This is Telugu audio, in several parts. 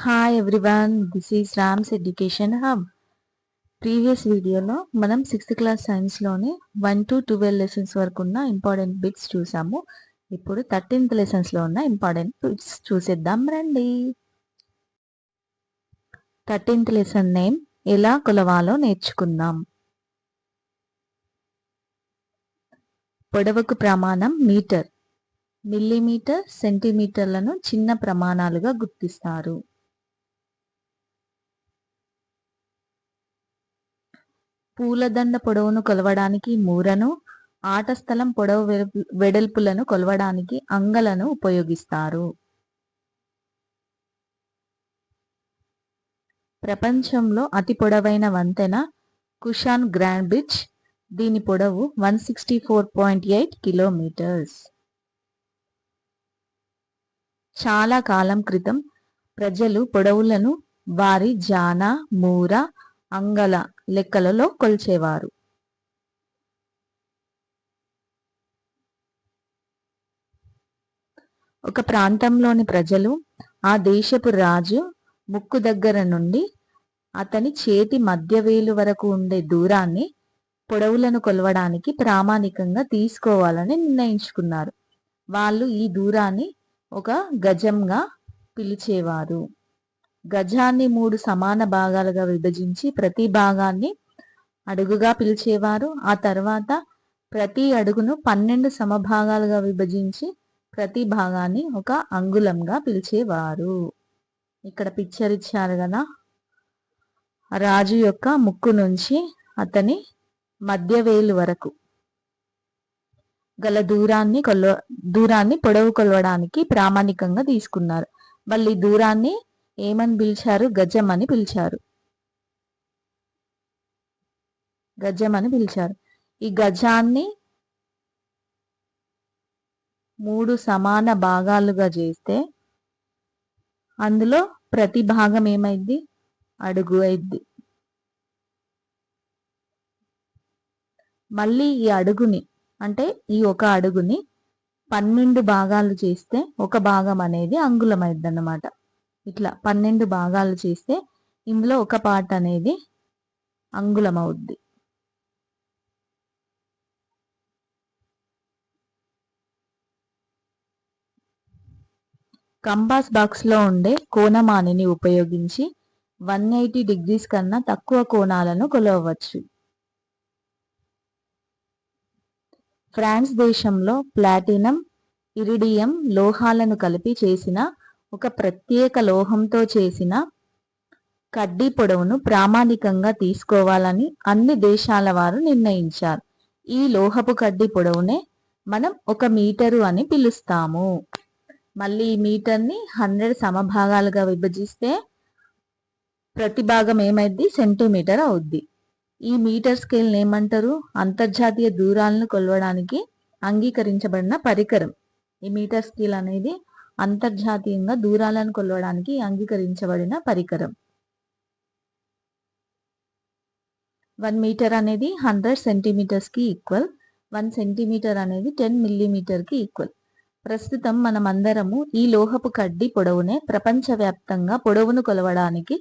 Hi everyone, this is Rams education hub. Previous వీడియోలో మనం 6th క్లాస్ సైన్స్లోని 1 to 12 లెసన్స్ వరకు ఉన్న ఇంపార్టెంట్ బిట్స్ చూసాము. ఇప్పుడు 13th లెసన్స్లో ఉన్న ఇంపార్టెంట్ బిట్స్ చూసేద్దాం రండి. 13th లెసన్ నేమ్ ఎలా కొలవాలో నేర్చుకుందాం. పొడవుకు ప్రమాణం మీటర్, మిల్లీమీటర్, సెంటీమీటర్లను చిన్న ప్రమాణాలుగా గుర్తిస్తారు. పూలదండ పొడవును కొలవడానికి మూరను, ఆట స్థలం పొడవు వెడల్పులను కొలవడానికి అంగలను ఉపయోగిస్తారు. ప్రపంచంలో అతి పొడవైన వంతెన కుషాన్ గ్రాండ్ బ్రిడ్జ్. దీని పొడవు 164.8 కిలోమీటర్స్. చాలా కాలం క్రితం ప్రజలు పొడవులను వారి జాన, మూర, అంగల లెక్కలలో కొలిచేవారు. ఒక ప్రాంతంలోని ప్రజలు ఆ దేశపు రాజు ముక్కు దగ్గర నుండి అతని చేతి మధ్యవేలు వరకు ఉండే దూరాన్ని పొడవులను కొలవడానికి ప్రామాణికంగా తీసుకోవాలని నిర్ణయించుకున్నారు. వాళ్ళు ఈ దూరాన్ని ఒక గజంగా పిలిచేవారు. గజాన్ని 3 సమాన భాగాలుగా విభజించి ప్రతి భాగాన్ని అడుగుగా పిలిచేవారు. ఆ తర్వాత ప్రతి అడుగును 12 సమభాగాలుగా విభజించి ప్రతి భాగాన్ని ఒక అంగుళంగా పిలిచేవారు. ఇక్కడ పిక్చర్ ఇచ్చారు కదా, రాజు యొక్క ముక్కు నుంచి అతని మధ్యవేలు వరకు గల దూరాన్ని పొడవు కొలవడానికి ప్రామాణికంగా తీసుకున్నారు. వాళ్ళు ఈ దూరాన్ని ఏమని పిలిచారు? గజం అని పిలిచారు. గజం అని పిలిచారు. ఈ గజాన్ని 3 సమాన భాగాలుగా చేస్తే అందులో ప్రతి భాగం ఏమైంది? అడుగు అయింది. మళ్ళీ ఈ అడుగుని అంటే ఈ ఒక అడుగుని 12 భాగాలు చేస్తే ఒక భాగం అనేది అంగుళం అయింది అన్నమాట. ఇట్లా 12 భాగాలు చేస్తే ఇందులో ఒక పార్ట్ అనేది అంగుళం అవుద్ది. కంపాస్ బాక్స్ లో ఉండే కోణమానిని ఉపయోగించి 180 డిగ్రీస్ కన్నా తక్కువ కోణాలను కొలవవచ్చు. ఫ్రాన్స్ దేశంలో ప్లాటినం, ఇరిడియం లోహాలను కలిపి చేసిన ఒక ప్రత్యేక లోహంతో చేసిన కడ్డీ పొడవును ప్రామాణికంగా తీసుకోవాలని అన్ని దేశాల వారు నిర్ణయించారు. ఈ లోహపు కడ్డీ పొడవునే మనం 1 మీటరు అని పిలుస్తాము. మళ్ళీ ఈ మీటర్ని 100 సమభాగాలుగా విభజిస్తే ప్రతి భాగం ఏమైంది? సెంటీమీటర్ అవుద్ది. ఈ మీటర్ స్కేల్ ఏమంటారు? అంతర్జాతీయ దూరాలను కొలవడానికి అంగీకరించబడిన పరికరం. ఈ మీటర్ స్కేల్ అనేది అంతర్జాతీయంగా దూరాలను కొలవడానికి అంగీకరించబడిన పరికరం. 1 మీటర్ అనేది 100 సెంటీమీటర్స్ కి ఈక్వల్. 1 సెంటీమీటర్ అనేది 10 మిల్లీమీటర్ కి ఈక్వల్. ప్రస్తుతం మనం అందరము ఈ లోహపు కడ్డీ పొడవునే ప్రపంచవ్యాప్తంగా పొడవును కొలవడానికి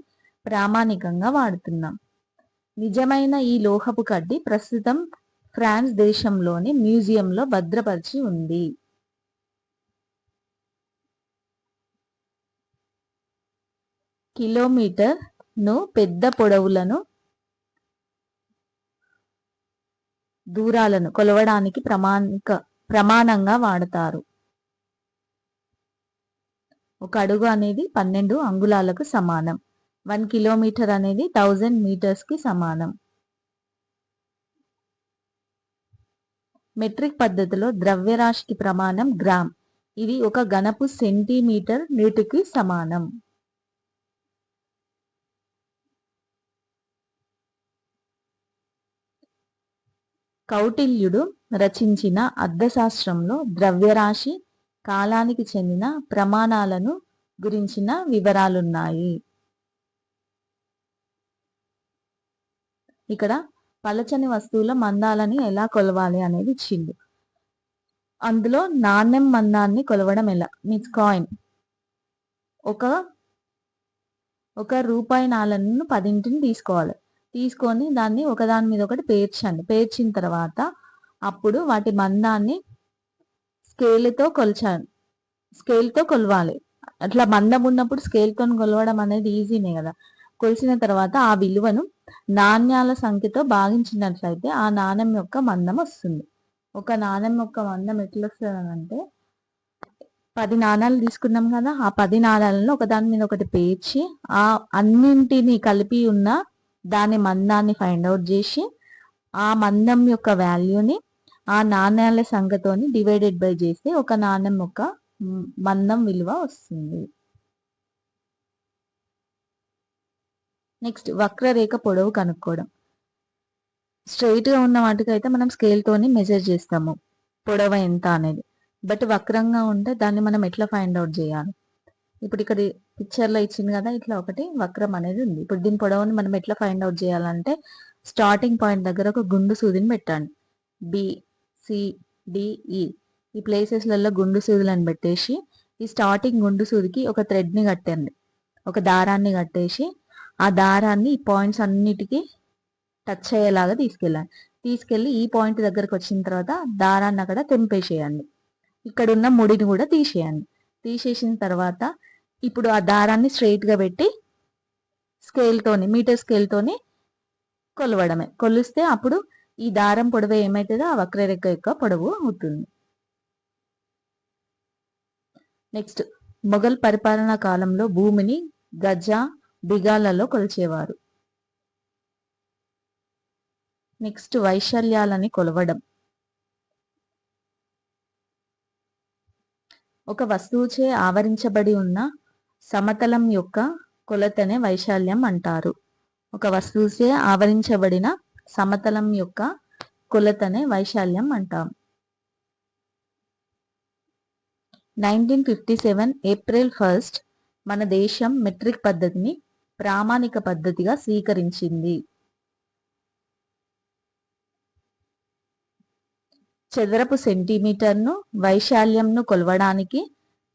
ప్రామాణికంగా వాడుతున్నాం. నిజమైన ఈ లోహపు కడ్డీ ప్రస్తుతం ఫ్రాన్స్ దేశంలోని మ్యూజియంలో భద్రపరిచి ఉంది. కిలోమీటర్ ను పెద్ద పొడవులను దూరాలను కొలవడానికి ప్రమాణంగా వాడతారు. ఒక అడుగు అనేది 12 అంగుళాలకు సమానం. 1 కిలోమీటర్ అనేది 1000 మీటర్స్ కి సమానం. మెట్రిక్ పద్ధతిలో ద్రవ్యరాశికి ప్రమాణం గ్రామ్. ఇది ఒక ఘనపు సెంటీమీటర్ నీటికి సమానం. కౌటిల్యుడు రచించిన అర్థశాస్త్రంలో ద్రవ్యరాశి, కాలానికి చెందిన ప్రమాణాలను గురించిన వివరాలున్నాయి. ఇక్కడ పలచని వస్తువుల మందాలని ఎలా కొలవాలి అనేది ఇచ్చింది. అందులో నాణ్యం మందాన్ని కొలవడం ఎలా? Means coin. ఒక ఒక రూపాయి నాణాలను 10 తీసుకోవాలి. తీసుకొని దాన్ని ఒకదాని మీద ఒకటి పేర్చండి. పేర్చిన తర్వాత అప్పుడు వాటి మందాన్ని స్కేల్తో కొలవాలి. అట్లా మందం ఉన్నప్పుడు స్కేల్తో కొలవడం అనేది ఈజీనే కదా. కొలిసిన తర్వాత ఆ విలువను నాణ్యాల సంఖ్యతో భాగించినట్లయితే ఆ నాణ్యం యొక్క మందం వస్తుంది. ఒక నాణ్యం యొక్క మందం ఎట్లా వస్తుంది అంటే 10 నాణాలు తీసుకున్నాం కదా, ఆ 10 నాణాలను ఒకదాని మీద ఒకటి పేర్చి ఆ అన్నింటిని కలిపి ఉన్న దాని మందాన్ని ఫైండ్ అవుట్ చేసి ఆ మందం యొక్క వాల్యూని ఆ నాణ్యాల సంఖ్యతోని డివైడెడ్ బై చేస్తే ఒక నాణ్యం యొక్క మందం విలువ వస్తుంది. నెక్స్ట్ వక్రరేఖ పొడవు కనుక్కోవడం. స్ట్రైట్ గా ఉన్న వాటికైతే మనం స్కేల్ తోని మెజర్ చేస్తాము పొడవు ఎంత అనేది. బట్ వక్రంగా ఉంటే దాన్ని మనం ఎట్లా ఫైండ్ అవుట్ చేయాలి? ఇప్పుడు ఇక్కడ పిక్చర్ లో ఇచ్చింది కదా, ఇట్లా ఒకటి వక్రం అనేది ఉంది. ఇప్పుడు దీని పొడవుని మనం ఎట్లా ఫైండ్ అవుట్ చేయాలంటే స్టార్టింగ్ పాయింట్ దగ్గర ఒక గుండు సూదిని పెట్టండి. BCDE ఈ ప్లేసెస్లలో గుండు సూదులను పెట్టేసి ఈ స్టార్టింగ్ గుండు సూదికి ఒక థ్రెడ్ ని కట్టండి, ఒక దారాన్ని కట్టేసి ఆ దారాన్ని ఈ పాయింట్స్ అన్నిటికీ టచ్ అయ్యేలాగా తీసుకెళ్ళి ఈ పాయింట్ దగ్గరకు వచ్చిన తర్వాత దారాన్ని అక్కడ తెంపేసేయండి. ఇక్కడ ఉన్న ముడిని కూడా తీసేయండి. తీసేసిన తర్వాత ఇప్పుడు ఆ దారాన్ని స్ట్రైట్ గా పెట్టి మీటర్ స్కేల్ తోని కొలవడమే. కొలిస్తే అప్పుడు ఈ దారం పొడవు ఏమైతుందో ఆ వక్రరేఖ యొక్క పొడవు అవుతుంది. నెక్స్ట్ మొఘల్ పరిపాలనా కాలంలో భూమిని గజ బిగాలలో కొలిచేవారు. నెక్స్ట్ వైశాల్యాలని కొలవడం. ఒక వస్తువుచే ఆవరించబడి ఉన్న సమతలం యొక్క కొలతనే వైశాల్యం అంటారు. ఒక వస్తువుచే ఆవరించబడిన సమతలం యొక్క కొలతనే వైశాల్యం అంటాం. 1957 ఏప్రిల్ 1 మన దేశం మెట్రిక్ పద్ధతిని ప్రామాణిక పద్ధతిగా స్వీకరించింది. చదరపు సెంటీమీటర్ను వైశాల్యంను కొలవడానికి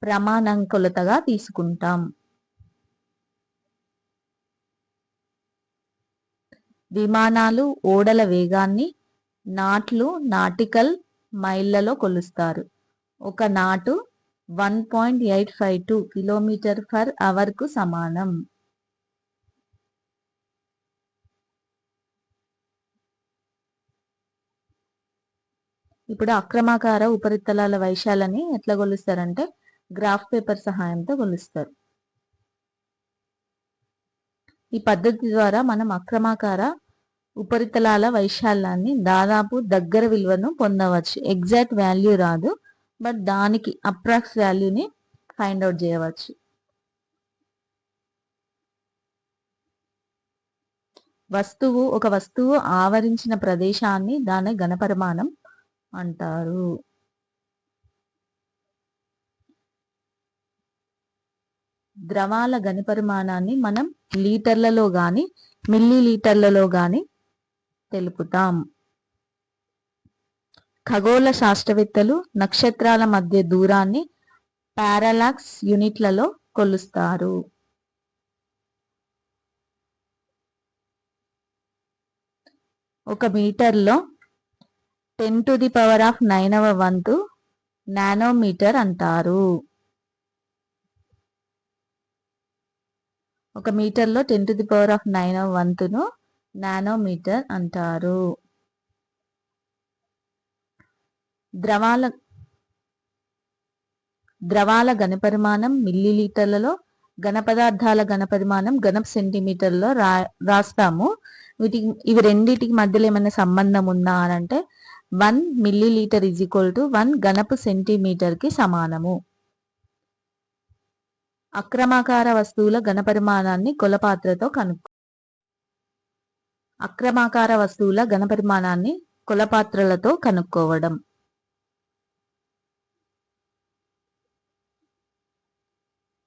ప్రమాణం కొలతగా తీసుకుంటాం. విమానాలు ఓడల వేగాన్ని నాట్లు నాటికల్ మైళ్ళలో కొలుస్తారు. ఒక నాటు 1.852 km/h కు సమానం. ఇప్పుడు అక్రమాకార ఉపరితలాల వైశాల్యాన్ని ఎట్లా కొలుస్తారంటే గ్రాఫ్ పేపర్ సహాయంతో కొలుస్తారు. ఈ పద్ధతి ద్వారా మనం అక్రమాకార ఉపరితలాల వైశాల్యాన్ని దాదాపు దగ్గర విలువను పొందవచ్చు. ఎగ్జాక్ట్ వాల్యూ రాదు, బట్ దానికి అప్రాక్స్ వాల్యూని ఫైండ్ అవుట్ చేయవచ్చు. ఒక వస్తువు ఆవరించిన ప్రదేశాన్ని దాని ఘనపరిమాణం అంటారు. ద్రవాల ఘనపరిమాణాన్ని మనం లీటర్లలో గాని మిల్లీ లీటర్లలో గాని తెలుపుతాం. ఖగోళ శాస్త్రవేత్తలు నక్షత్రాల మధ్య దూరాన్ని పారాలాక్స్ యూనిట్లలో కొలుస్తారు. ఒక మీటర్లో 10⁹ వంతు నానోమీటర్ అంటారు. ఒక మీటర్లో 10⁹ వంతును నానోమీటర్ అంటారు. ద్రవాల ఘనపరిమాణం మిల్లీలీటర్లలో, ఘన పదార్థాల ఘనపరిమాణం ఘనపు సెంటీమీటర్లో రాస్తాము. ఇవి రెండింటికి మధ్యలో ఏమైనా సంబంధం ఉందా అని అంటే 1 milliliter = 1 ఘనపు సెంటీమీటర్ కి సమానము. అక్రమాకార వస్తువుల ఘనపరిమాణాన్ని కొలపాత్రలతో కనుక్కోవడం.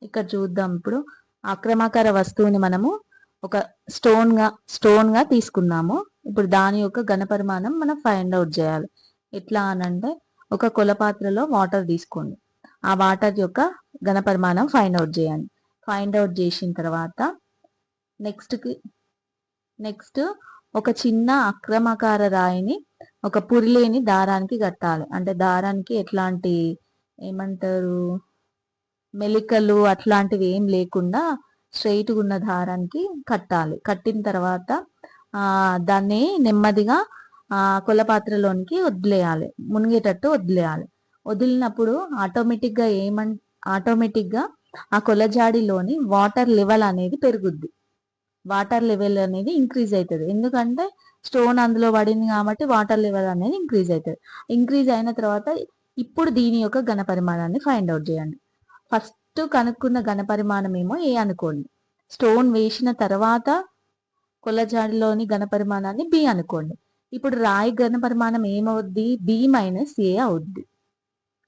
ఇక్కడ చూద్దాం. ఇప్పుడు అక్రమాకార వస్తువుని మనము ఒక స్టోన్ గా తీసుకున్నాము. ఇప్పుడు దాని యొక్క ఘనపరిమాణం మనం ఫైండ్ అవుట్ చేయాలి. ఎట్లా అనంటే ఒక కొలపాత్రలో వాటర్ తీసుకోండి, ఆ వాటర్ యొక్క ఘనపరిమాణం ఫైండ్ అవుట్ చేయండి. ఫైండ్ అవుట్ చేసిన తర్వాత నెక్స్ట్ ఒక చిన్న అక్రమాకార రాయిని ఒక పురిలేని దారానికి కట్టాలి. అంటే దారానికి ఎట్లాంటి ఏమంటారు మెలికలు అట్లాంటివి ఏం లేకుండా స్ట్రైట్గా ఉన్న దారానికి కట్టాలి. కట్టిన తర్వాత దాన్ని నెమ్మదిగా కొలపాత్రలోనికి వదిలేయాలి, మునిగేటట్టు వదిలేయాలి. వదిలినప్పుడు ఆటోమేటిక్గా ఆ కొలజాడిలోని వాటర్ లెవెల్ అనేది పెరుగుద్ది. వాటర్ లెవెల్ అనేది ఇంక్రీజ్ అవుతుంది. ఎందుకంటే స్టోన్ అందులో పడింది కాబట్టి వాటర్ లెవెల్ అనేది ఇంక్రీజ్ అవుతుంది. ఇంక్రీజ్ అయిన తర్వాత ఇప్పుడు దీని యొక్క ఘనపరిమాణాన్ని ఫైండ్ అవుట్ చేయండి. ఫస్ట్ కనుక్కున్న ఘనపరిమాణం ఏమో ఏ అనుకోండి. స్టోన్ వేసిన తర్వాత కొలజాడిలోని ఘనపరిమాణాన్ని బి అనుకోండి. ఇప్పుడు రాయి ఘనపరిమాణం ఏమవుద్ది? బి మైనస్ ఏ అవుద్ది.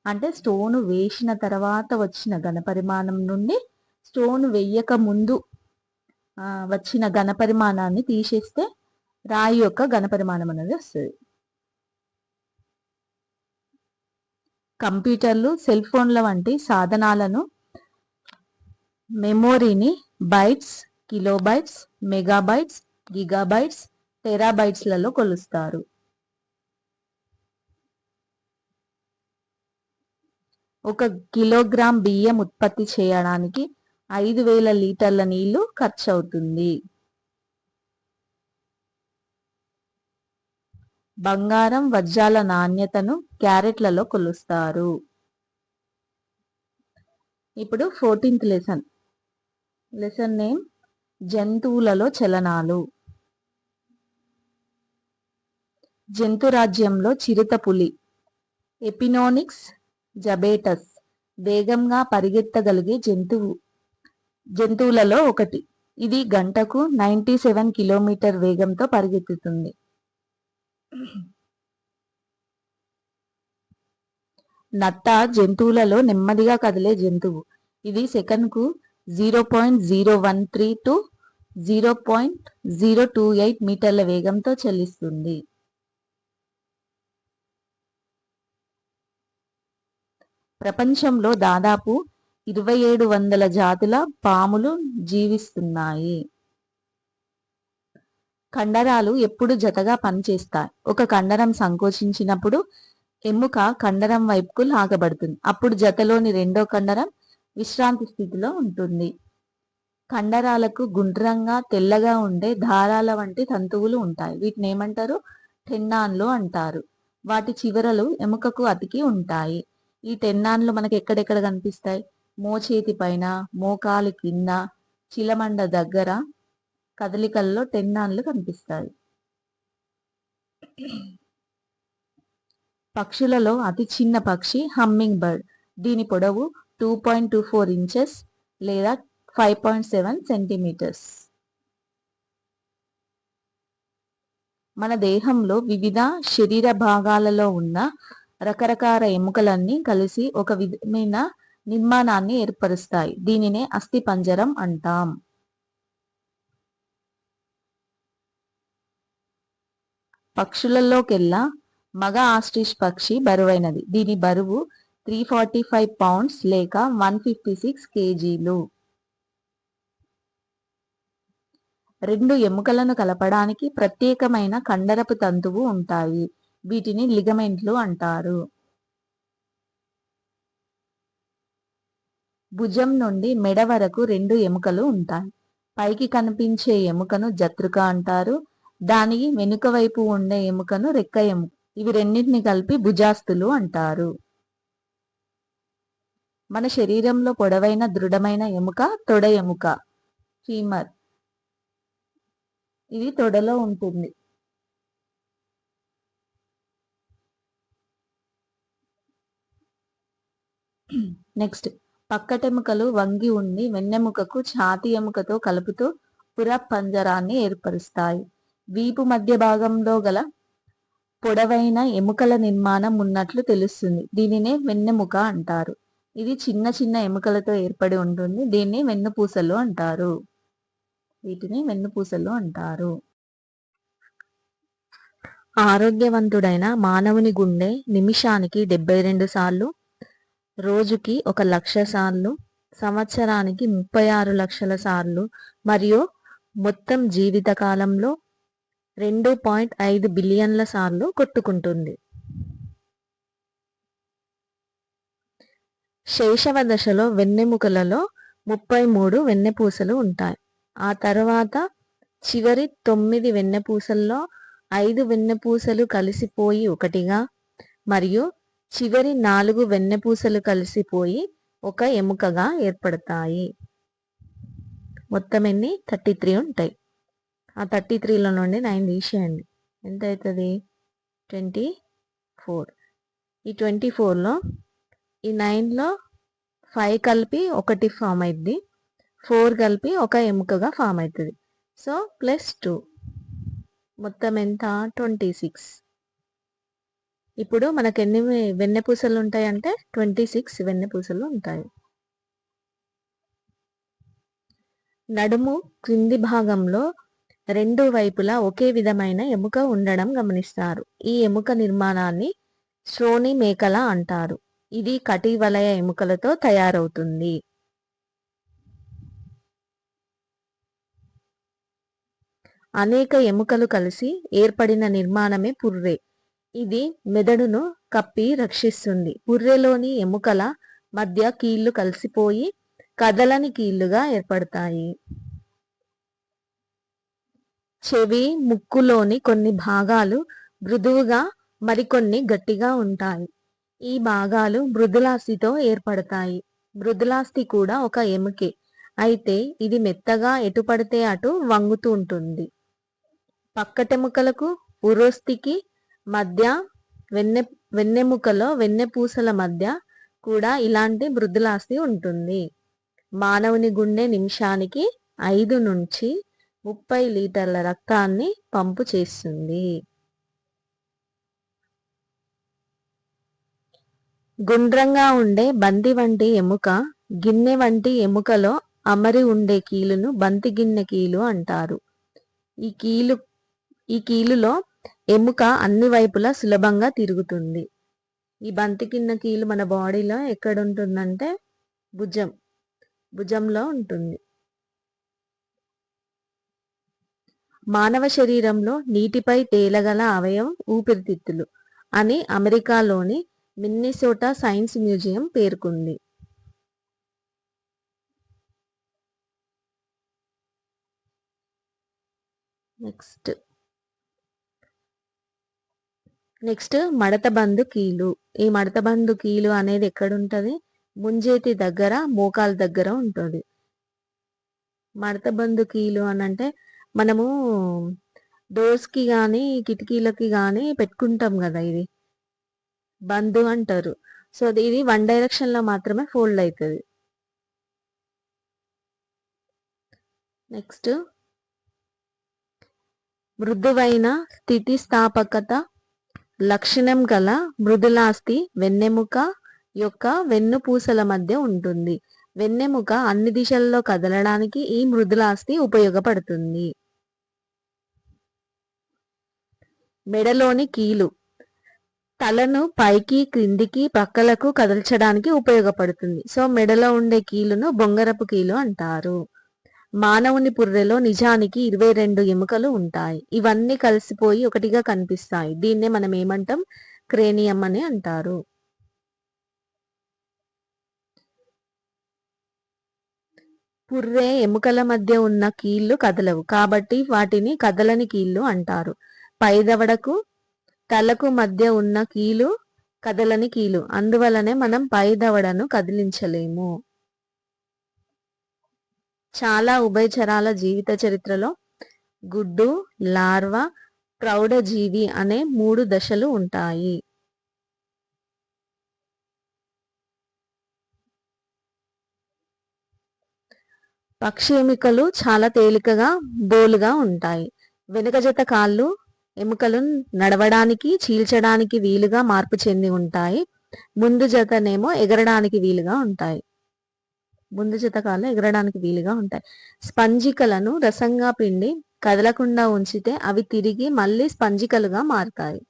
అంటే స్టోన్ వేసిన తర్వాత వచ్చిన ఘనపరిమాణం నుండి స్టోన్ వెయ్యక ముందు వచ్చిన ఘనపరిమాణాన్ని తీసేస్తే రాయి యొక్క ఘనపరిమాణం అనేది వస్తుంది. కంప్యూటర్లు, సెల్ ఫోన్ల వంటి సాధనాలను మెమోరీని బైట్స్, కిలోబైట్స్, మెగాబైట్స్, గిగాబైట్స్, టెరాబైట్స్లలో కొలుస్తారు. ఒక కిలోగ్రామ్ బియ్యం ఉత్పత్తి చేయడానికి 5,000 లీటర్ల నీళ్లు ఖర్చు అవుతుంది. బంగారం, వజ్రాల నాణ్యతను క్యారెట్లలో కొలుస్తారు. ఇప్పుడు 14th లెసన్ నేమ్ జంతువులలో చలనాలు. జంతురాజ్యంలో చిరుతపులి ఎపినోనిక్స్ జబేటస్ వేగంగా పరిగెత్తగలిగే జంతువులలో ఒకటి. ఇది గంటకు 97 కిలోమీటర్ వేగంతో పరిగెత్తుతుంది. నత్త జంతువులలో నెమ్మదిగా కదిలే జంతువు. ఇది సెకన్కు 0.013 టు 0.028 మీటర్ల వేగంతో చెల్లిస్తుంది. ప్రపంచంలో దాదాపు 2,700 జాతుల పాములు జీవిస్తున్నాయి. కండరాలు ఎప్పుడు జతగా పనిచేస్తాయి? ఒక కండరం సంకోచించినప్పుడు ఎముక కండరం వైపుకు లాగబడుతుంది. అప్పుడు జతలోని రెండో కండరం విశ్రాంతి స్థితిలో ఉంటుంది. కండరాలకు గుండ్రంగా తెల్లగా ఉండే దారాల వంటి తంతువులు ఉంటాయి. వీటిని ఏమంటారు? టెండాన్లు అంటారు. వాటి చివరలు ఎముకకు అతికి ఉంటాయి. ఈ టెండాన్లు మనకి ఎక్కడెక్కడ కనిపిస్తాయి? మోచేతి పైన, మోకాలి కింద, చిలమండ దగ్గర కదలికల్లో టెండాన్లు కనిపిస్తాయి. పక్షులలో అతి చిన్న పక్షి హమ్మింగ్ బర్డ్. దీని పొడవు 2.24 ఇంచెస్ లేదా 5.7 సెంటీమీటర్స్. మన దేహంలో వివిధ శరీర భాగాలలో ఉన్న రకరకాల ఎముకలన్నీ కలిసి ఒక విధమైన నిర్మాణాన్ని ఏర్పరుస్తాయి. దీనినే అస్థిపంజరం అంటాం. పక్షులలోకెల్లా మగ ఆస్ట్రిచ్ పక్షి బరువైనది. దీని బరువు 345 పౌండ్స్ లేక 156 కేజీలు. రెండు ఎముకలను కలపడానికి ప్రత్యేకమైన కండరపు తంతువు ఉంటాయి. వీటిని లిగమెంట్లు అంటారు. భుజం నుండి మెడ వరకు 2 ఎముకలు ఉంటాయి. పైకి కనిపించే ఎముకను జతృక అంటారు. దాని వెనుక వైపు ఉండే ఎముకను రెక్క ఎముక. ఇవి రెండింటిని కలిపి భుజాస్తులు అంటారు. మన శరీరంలో పొడవైన దృఢమైన ఎముక తొడ ఎముక, ఫీమర్. ఇది తొడలో ఉంటుంది. నెక్స్ట్, పక్కటెముకలు వంగి ఉండి వెన్నెముకకు ఛాతీ ఎముకతో కలుపుతూ పురపంజరాన్ని ఏర్పరుస్తాయి. వీపు మధ్య భాగంలో గల పొడవైన ఎముకల నిర్మాణం ఉన్నట్లు తెలుస్తుంది. దీనినే వెన్నెముక అంటారు. ఇది చిన్న చిన్న ఎముకలతో ఏర్పడి ఉంటుంది. దీన్ని వెన్నుపూసలు అంటారు. వీటిని వెన్నుపూసలు అంటారు. ఆరోగ్యవంతుడైన మానవుని గుండె నిమిషానికి 72 సార్లు, రోజుకి 1,00,000 సార్లు, సంవత్సరానికి 36 లక్షల సార్లు మరియు మొత్తం జీవిత కాలంలో 2.5 బిలియన్ల సార్లు కొట్టుకుంటుంది. శైశవ దశలో వెన్నెముకలలో 33 వెన్నెపూసలు ఉంటాయి. ఆ తర్వాత చివరి 9 వెన్నెపూసల్లో 5 వెన్నెపూసలు కలిసిపోయి ఒకటిగా, మరియు చివరి 4 వెన్నెపూసలు కలిసిపోయి ఒక ఎముకగా ఏర్పడతాయి. మొత్తం ఎన్ని? 33 ఉంటాయి. ఆ 33లో నుండి 9 తీసేయండి. ఎంత అవుతుంది? 24. ఈ 24లో ఈ 9లో 5 కలిపి ఒకటి ఫామ్ అవుతుంది, 4 కలిపి ఒక ఎముకగా ఫామ్ అవుతుంది. సో +2 మొత్తం ఎంత? 26. ఇప్పుడు మనకు ఎన్ని వెన్నెపూసలు ఉంటాయి అంటే 26 వెన్నెపూసలు ఉంటాయి. నడుము క్రింది భాగంలో 2 వైపులా ఒకే విధమైన ఎముక ఉండడం గమనిస్తారు. ఈ ఎముక నిర్మాణాన్ని శ్రోణి మేకల అంటారు. ఇది కటివలయ ఎముకలతో తయారవుతుంది. అనేక ఎముకలు కలిసి ఏర్పడిన నిర్మాణమే పుర్రె. ఇది మెదడును కప్పి రక్షిస్తుంది. పుర్రెలోని ఎముకల మధ్య కీళ్లు కలిసిపోయి కదలని కీళ్లుగా ఏర్పడతాయి. చెవి, ముక్కులోని కొన్ని భాగాలు మృదువుగా, మరికొన్ని గట్టిగా ఉంటాయి. ఈ భాగాలు మృదులాస్థితో ఏర్పడతాయి. మృదులాస్థి కూడా ఒక ఎముకే, అయితే ఇది మెత్తగా ఎటు పడితే అటు వంగుతూ ఉంటుంది. పక్కటెముకలకు పురోస్థికి మధ్య, వెన్నెముకలో వెన్నెపూసల మధ్య కూడా ఇలాంటి మృదులాస్థి ఉంటుంది. మానవుని గుండె నిమిషానికి 5 నుంచి 30 లీటర్ల రక్తాన్ని పంపు చేస్తుంది. గుండ్రంగా ఉండే బంతి వంటి ఎముక గిన్నె వంటి ఎముకలో అమరి ఉండే కీలును బంతి గిన్నె కీలు అంటారు. ఈ కీలులో ఎముక అన్ని వైపులా సులభంగా తిరుగుతుంది. ఈ బంతి గిన్నె కీలు మన బాడీలో ఎక్కడ ఉంటుందంటే భుజంలో ఉంటుంది. మానవ శరీరంలో నీటిపై తేలగల అవయవం ఊపిరితిత్తులు అని అమెరికాలోని మిన్నెసోటా సైన్స్ మ్యూజియం పేర్కొంది. నెక్స్ట్ మడతబందు కీలు. ఈ మడతబందు కీలు అనేది ఎక్కడుంటది? ముంజేతి దగ్గర, మోకాల దగ్గర ఉంటుంది. మడతబందు కీలు అని అంటే మనము డోర్స్కి కానీ కిటికీలకి కానీ పెట్టుకుంటాం కదా, ఇది బందు అంటారు. సో ఇది 1 డైరెక్షన్లో మాత్రమే ఫోల్డ్ అవుతుంది. నెక్స్ట్ మృదువైన స్థితిస్థాపకత లక్షణం గల మృదులాస్థి వెన్నెముక యొక్క వెన్నుపూసల మధ్య ఉంటుంది. వెన్నెముక అన్ని దిశల్లో కదలడానికి ఈ మృదులాస్థి ఉపయోగపడుతుంది. మెడలోని కీలు తలను పైకి, క్రిందికి, పక్కలకు కదల్చడానికి ఉపయోగపడుతుంది. సో మెడలో ఉండే కీలును బొంగరపు కీలు అంటారు. మానవుని పుర్రెలో నిజానికి 22 ఎముకలు ఉంటాయి. ఇవన్నీ కలిసిపోయి ఒకటిగా కనిపిస్తాయి. దీన్నే మనం ఏమంటాం? క్రేనియం అని అంటారు. పుర్రె ఎముకల మధ్య ఉన్న కీళ్లు కదలవు, కాబట్టి వాటిని కదలని కీళ్లు అంటారు. పైదవడకు తలకు మధ్య ఉన్న కీలు కదలని కీలు, అందువలనే మనం పైదవడను కదిలించలేము. చాలా ఉభయచరాల జీవిత చరిత్రలో గుడ్డు, లార్వా, ప్రౌఢజీవి అనే 3 దశలు ఉంటాయి. పక్షి ఎముకలు చాలా తేలికగా, బోలుగా ఉంటాయి. వెనుక జత కాళ్ళు ఎముకలు నడవడానికి, చీల్చడానికి వీలుగా మార్పు చెంది ఉంటాయి. ముందు జతనేమో ఎగరడానికి వీలుగా ఉంటాయి. స్పంజికలను రసంగా పిండి కదలకుండా ఉంచితే అవి తిరిగి మళ్ళీ స్పంజికలుగా మారుతాయి.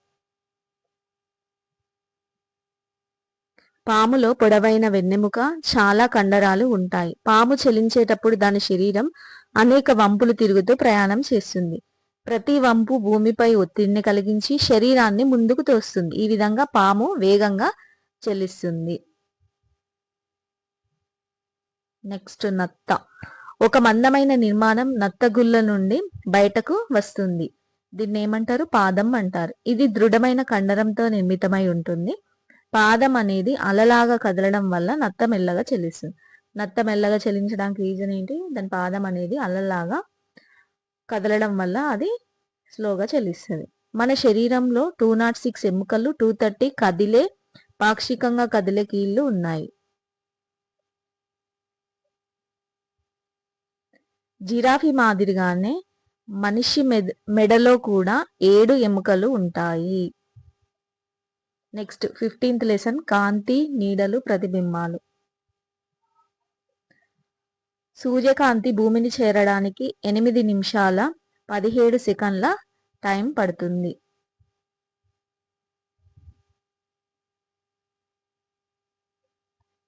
పాములో పొడవైన వెన్నెముక, చాలా కండరాలు ఉంటాయి. పాము చలించేటప్పుడు దాని శరీరం అనేక వంపులు తిరుగుతూ ప్రయాణం చేస్తుంది. ప్రతి వంపు భూమిపై ఒత్తిడిని కలిగించి శరీరాన్ని ముందుకు తోస్తుంది. ఈ విధంగా పాము వేగంగా చెల్లిస్తుంది. నెక్స్ట్ నత్త. ఒక మందమైన నిర్మాణం నత్తగుల్ల నుండి బయటకు వస్తుంది. దీన్ని ఏమంటారు? పాదం అంటారు. ఇది దృఢమైన కండరంతో నిర్మితమై ఉంటుంది. పాదం అనేది అలలాగా కదలడం వల్ల నత్త మెల్లగా చెల్లిస్తుంది. నత్త మెల్లగా చెల్లించడానికి రీజన్ ఏంటి? దాని పాదం అనేది అలలాగా కదలడం వల్ల అది స్లోగా చెల్లిస్తుంది. మన శరీరంలో 206 ఎముకలు, 230 కదిలే పాక్షికంగా కదిలే కీళ్ళు ఉన్నాయి. జిరాఫీ మాదిరిగానే మనిషి మెడలో కూడా 7 ఎముకలు ఉంటాయి. నెక్స్ట్ 15th లెసన్ కాంతి, నీడలు, ప్రతిబింబాలు. సూర్యకాంతి భూమిని చేరడానికి 8 నిమిషాల 17 సెకండ్ల టైం పడుతుంది.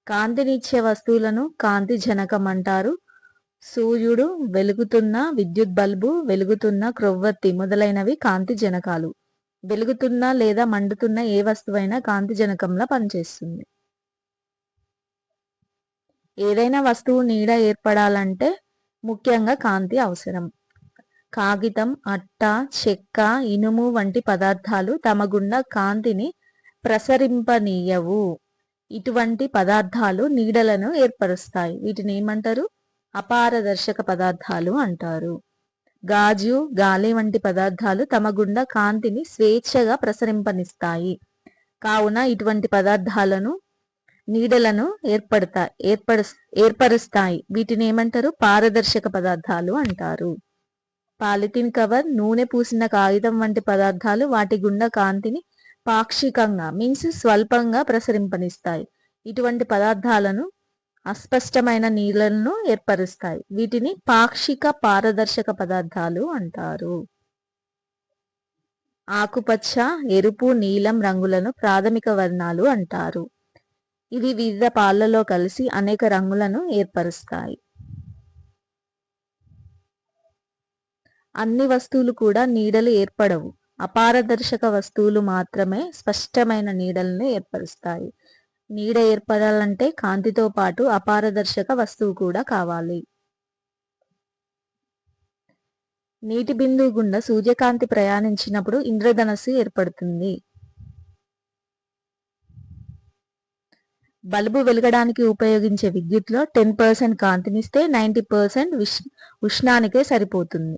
కాంతినిచ్చే వస్తువులను కాంతి జనకం అంటారు. సూర్యుడు, వెలుగుతున్న విద్యుత్ బల్బు, వెలుగుతున్న క్రొవ్వొత్తి మొదలైనవి కాంతి జనకాలు. వెలుగుతున్న లేదా మండుతున్న ఏ వస్తువైనా కాంతి జనకంలా పనిచేస్తుంది. ఏదైనా వస్తువు నీడ ఏర్పడాలంటే ముఖ్యంగా కాంతి అవసరం. కాగితం, అట్ట, చెక్క, ఇనుము వంటి పదార్థాలు తమ గుండా కాంతిని ప్రసరింపనీయవు. ఇటువంటి పదార్థాలు నీడలను ఏర్పరుస్తాయి. వీటిని ఏమంటారు? అపారదర్శక పదార్థాలు అంటారు. గాజు, గాలి వంటి పదార్థాలు తమ గుండా కాంతిని స్వేచ్ఛగా ప్రసరింపనిస్తాయి. కావున ఇటువంటి పదార్థాలను నీడలను ఏర్పరుస్తాయి. వీటిని ఏమంటారు? పారదర్శక పదార్థాలు అంటారు. పాలిథిన్ కవర్, నూనె పూసిన కాగితం వంటి పదార్థాలు వాటి గుండా కాంతిని పాక్షికంగా మీన్స్ స్వల్పంగా ప్రసరింపనిస్తాయి. ఇటువంటి పదార్థాలను అస్పష్టమైన నీళ్లను ఏర్పరుస్తాయి. వీటిని పాక్షిక పారదర్శక పదార్థాలు అంటారు. ఆకుపచ్చ, ఎరుపు, నీలం రంగులను ప్రాథమిక వర్ణాలు అంటారు. ఇవి వివిధ పాళ్లలో కలిసి అనేక రంగులను ఏర్పరుస్తాయి. అన్ని వస్తువులు కూడా నీడలు ఏర్పడవు. అపారదర్శక వస్తువులు మాత్రమే స్పష్టమైన నీడలను ఏర్పరుస్తాయి. నీడ ఏర్పడాలంటే కాంతితో పాటు అపారదర్శక వస్తువు కూడా కావాలి. నీటి బిందువు గుండా సూర్యకాంతి ప్రయాణించినప్పుడు ఇంద్రధనస్సు ఏర్పడుతుంది. బల్బు వెలగడానికి ఉపయోగించే విద్యుత్లో 10% కాంతినిస్తే 90% ఉష్ణానికే సరిపోతుంది.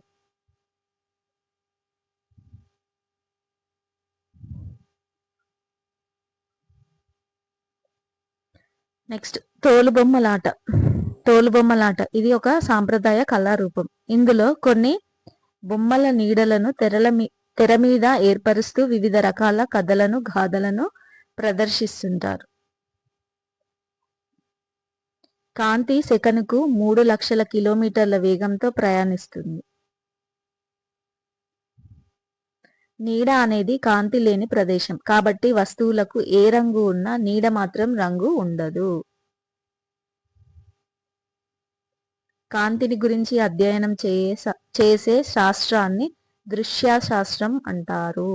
నెక్స్ట్ తోలుబొమ్మలాట. తోలుబొమ్మలాట ఇది ఒక సాంప్రదాయ కళారూపం. ఇందులో కొన్ని బొమ్మల నీడలను తెర మీద ఏర్పరుస్తూ వివిధ రకాల కథలను, గాథలను ప్రదర్శిస్తుంటారు. కాంతి సెకనుకు 3 లక్షల కిలోమీటర్ల వేగంతో ప్రయాణిస్తుంది. నీడ అనేది కాంతి లేని ప్రదేశం కాబట్టి వస్తువులకు ఏ రంగు ఉన్నా నీడ మాత్రం రంగు ఉండదు. కాంతిని గురించి అధ్యయనం చేసే శాస్త్రాన్ని దృశ్య శాస్త్రం అంటారు.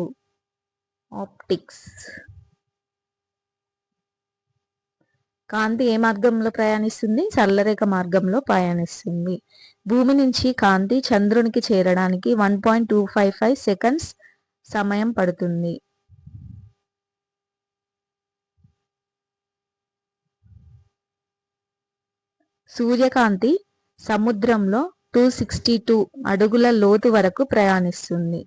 ఆప్టిక్స్. కాంతి ఏ మార్గంలో ప్రయాణిస్తుంది? సరళరేఖ మార్గంలో ప్రయాణిస్తుంది. భూమి నుంచి కాంతి చంద్రునికి చేరడానికి 1.255 సెకండ్స్ సమయం పడుతుంది. సూర్యకాంతి సముద్రంలో 262 అడుగుల లోతు వరకు ప్రయాణిస్తుంది.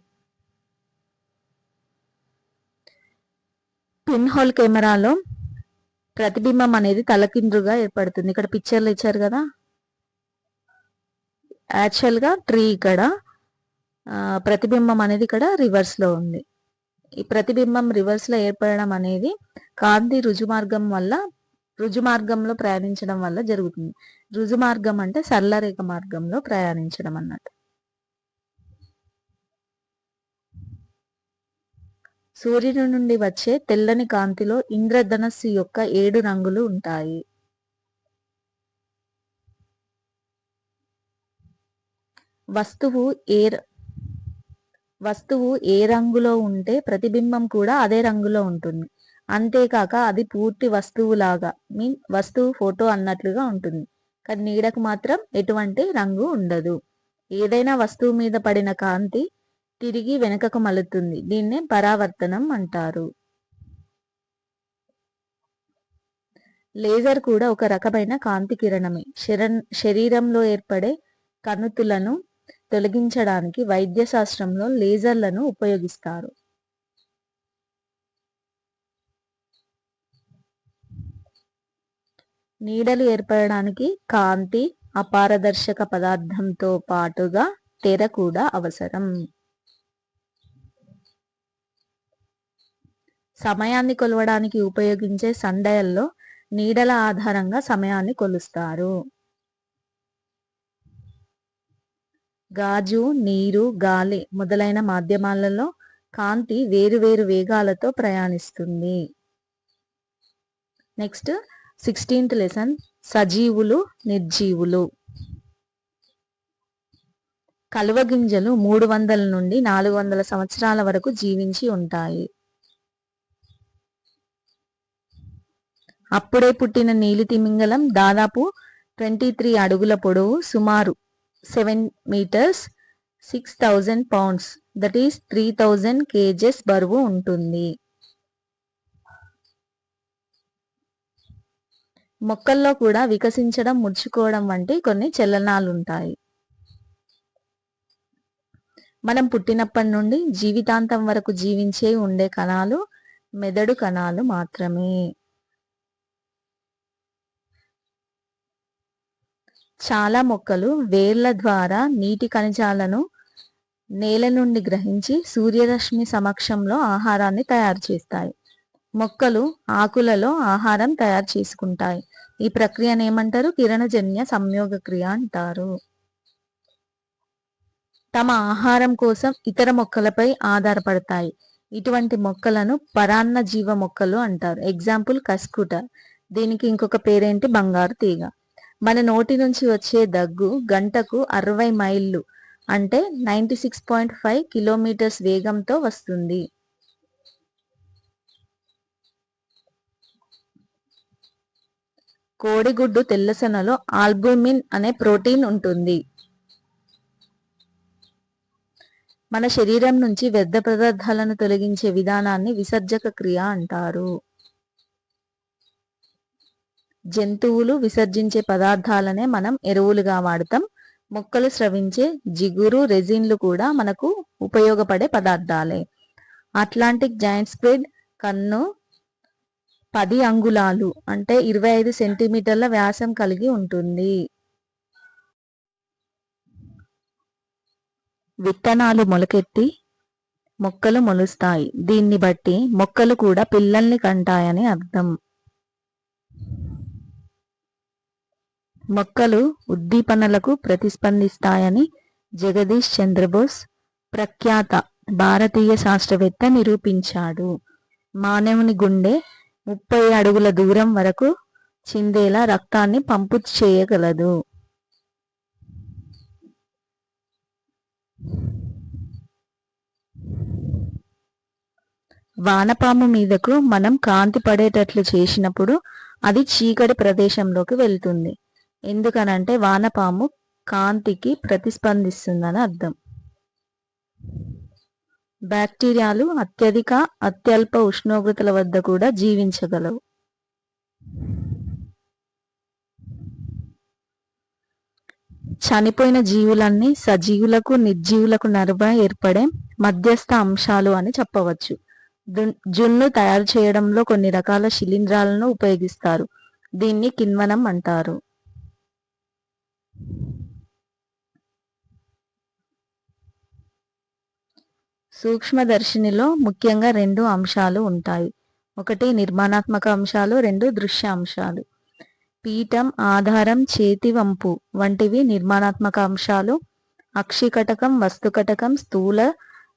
పిన్ హోల్ కెమెరాలో ప్రతిబింబం అనేది తలకిందులుగా ఏర్పడుతుంది. ఇక్కడ పిక్చర్లు ఇచ్చారు కదా, యాక్చువల్గా ట్రీ ఇక్కడ ప్రతిబింబం అనేది ఇక్కడ రివర్స్ లో ఉంది. ఈ ప్రతిబింబం రివర్స్ లో ఏర్పడడం అనేది కాంతి రుజుమార్గంలో ప్రయాణించడం వల్ల జరుగుతుంది. రుజుమార్గం అంటే సరళరేఖ మార్గంలో ప్రయాణించడం అన్నట్టు. సూర్యుని నుండి వచ్చే తెల్లని కాంతిలో ఇంద్రధనస్సు యొక్క 7 రంగులు ఉంటాయి. వస్తువు ఏ వస్తువు ఏ రంగులో ఉంటే ప్రతిబింబం కూడా అదే రంగులో ఉంటుంది. అంతేకాక అది పూర్తి వస్తువులాగా వస్తువు ఫోటో అన్నట్లుగా ఉంటుంది. కానీ నీడకు మాత్రం ఎటువంటి రంగు ఉండదు. ఏదైనా వస్తువు మీద పడిన కాంతి తిరిగి వెనుకకు మలుతుంది. దీన్నే పరావర్తనం అంటారు. లేజర్ కూడా ఒక రకమైన కాంతి కిరణమే. శరీరంలో ఏర్పడే కణుతులను తొలగించడానికి వైద్య శాస్త్రంలో లేజర్లను ఉపయోగిస్తారు. నీడలు ఏర్పడడానికి కాంతి, అపారదర్శక పదార్థంతో పాటుగా తెర కూడా అవసరం. సమయాన్ని కొలవడానికి ఉపయోగించే సండయల్లో నీడల ఆధారంగా సమయాన్ని కొలుస్తారు. గాజు, నీరు, గాలి మొదలైన మాధ్యమాలలో కాంతి వేరువేరు వేగాలతో ప్రయాణిస్తుంది. నెక్స్ట్ 16th లెసన్, సజీవులు, నిర్జీవులు. కలువ గింజలు 300 నుండి 400 సంవత్సరాల వరకు జీవించి ఉంటాయి. అప్పుడే పుట్టిన నీలి తిమింగలం దాదాపు 23 అడుగుల పొడవు, సుమారు 7 meters 6000 pounds, that is 3000 kgs బరువు ఉంటుంది. మొక్కల్లో కూడా వికసించడం, ముడుచుకోవడం వంటి కొన్ని చలనాలుంటాయి. మనం పుట్టినప్పటి నుండి జీవితాంతం వరకు జీవించే ఉండే కణాలు మెదడు కణాలు మాత్రమే. చాలా మొక్కలు వేర్ల ద్వారా నీటి ఖనిజాలను నేల నుండి గ్రహించి సూర్యరశ్మి సమక్షంలో ఆహారాన్ని తయారు చేస్తాయి. మొక్కలు ఆకులలో ఆహారం తయారు చేసుకుంటాయి. ఈ ప్రక్రియను ఏమంటారు? కిరణజన్య సంయోగ క్రియ అంటారు. తమ ఆహారం కోసం ఇతర మొక్కలపై ఆధారపడతాయి. ఇటువంటి మొక్కలను పరాన్న జీవ మొక్కలు అంటారు. ఎగ్జాంపుల్ కస్కుట. దీనికి ఇంకొక పేరేంటి? బంగారు తీగ. మన నోటి నుంచి వచ్చే దగ్గు గంటకు 60 మైళ్ళు అంటే 96.5 కిలోమీటర్స్ వేగంతో వస్తుంది. కోడిగుడ్డు తెల్లసొనలో ఆల్బుమిన్ అనే ప్రోటీన్ ఉంటుంది. మన శరీరం నుంచి వ్యర్థ పదార్థాలను తొలగించే విధానాన్ని విసర్జక క్రియ అంటారు. జంతువులు విసర్జించే పదార్థాలనే మనం ఎరువులుగా వాడతాం. మొక్కలు స్రవించే జిగురు, రెజిన్లు కూడా మనకు ఉపయోగపడే పదార్థాలే. అట్లాంటిక్ జాయింట్ స్క్విడ్ కన్ను 10 అంగుళాలు అంటే 25 సెంటీమీటర్ల వ్యాసం కలిగి ఉంటుంది. విత్తనాలు మొలకెత్తి మొక్కలు మొలుస్తాయి. దీన్ని బట్టి మొక్కలు కూడా పిల్లల్ని కంటాయని అర్థం. మొక్కలు ఉద్దీపనలకు ప్రతిస్పందిస్తాయని జగదీష్ చంద్రబోస్ ప్రఖ్యాత భారతీయ శాస్త్రవేత్త నిరూపించాడు. మానవుని గుండె 30 అడుగుల దూరం వరకు చిందేలా రక్తాన్ని పంపు చేయగలదు. వానపాము మీదకు మనం కాంతి పడేటట్లు చేసినప్పుడు అది చీకటి ప్రదేశంలోకి వెళ్తుంది. ఎందుకనంటే వానపాము కాంతికి ప్రతిస్పందిస్తుందని అర్థం. బ్యాక్టీరియాలు అత్యల్ప ఉష్ణోగ్రతల వద్ద కూడా జీవించగలవు. చనిపోయిన జీవులన్నీ సజీవులకు, నిర్జీవులకు నడుమ ఏర్పడే మధ్యస్థ అంశాలు అని చెప్పవచ్చు. జున్ను తయారు చేయడంలో కొన్ని రకాల శిలీంధ్రాలను ఉపయోగిస్తారు. దీన్ని కిణ్వనం అంటారు. సూక్ష్మదర్శినిలో ముఖ్యంగా 2 అంశాలు ఉంటాయి. ఒకటి నిర్మాణాత్మక అంశాలు, 2 దృశ్య అంశాలు. పీఠం, ఆధారం, చేతి వంపు వంటివి నిర్మాణాత్మక అంశాలు. అక్షికటకం, వస్తుకటకం, స్థూల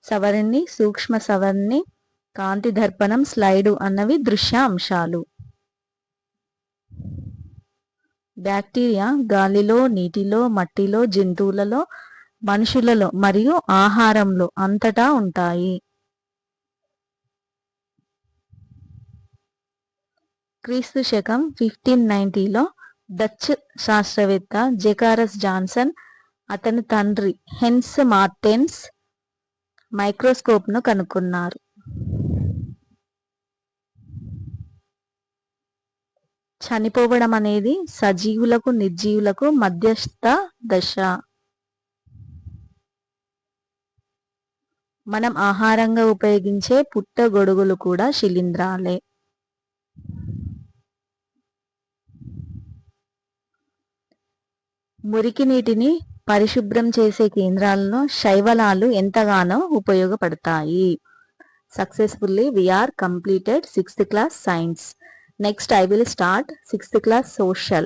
సవరిణి, సూక్ష్మ సవరిణి, కాంతి దర్పణం, స్లైడు అన్నవి దృశ్య అంశాలు. బ్యాక్టీరియా గాలిలో, నీటిలో, మట్టిలో, జంతువులలో మనుషులలో మరియు ఆహారంలో అంతటా ఉంటాయి. క్రీస్తు శకం 1590లో డచ్ శాస్త్రవేత్త జెకారస్ జాన్సన్ అతని తండ్రి హెన్స్ మార్టెన్స్ మైక్రోస్కోప్ను కనుక్కున్నారు. చనిపోవడం అనేది సజీవులకు నిర్జీవులకు మధ్యస్థ దశ. మనం ఆహారంగా ఉపయోగించే పుట్టగొడుగులు కూడా శిలీంధ్రాలే. మురికి నీటిని పరిశుభ్రం చేసే కేంద్రాలను శైవలాలు ఎంతగానో ఉపయోగపడతాయి. Successfully we are completed 6th class science. Next I will start 6th class social.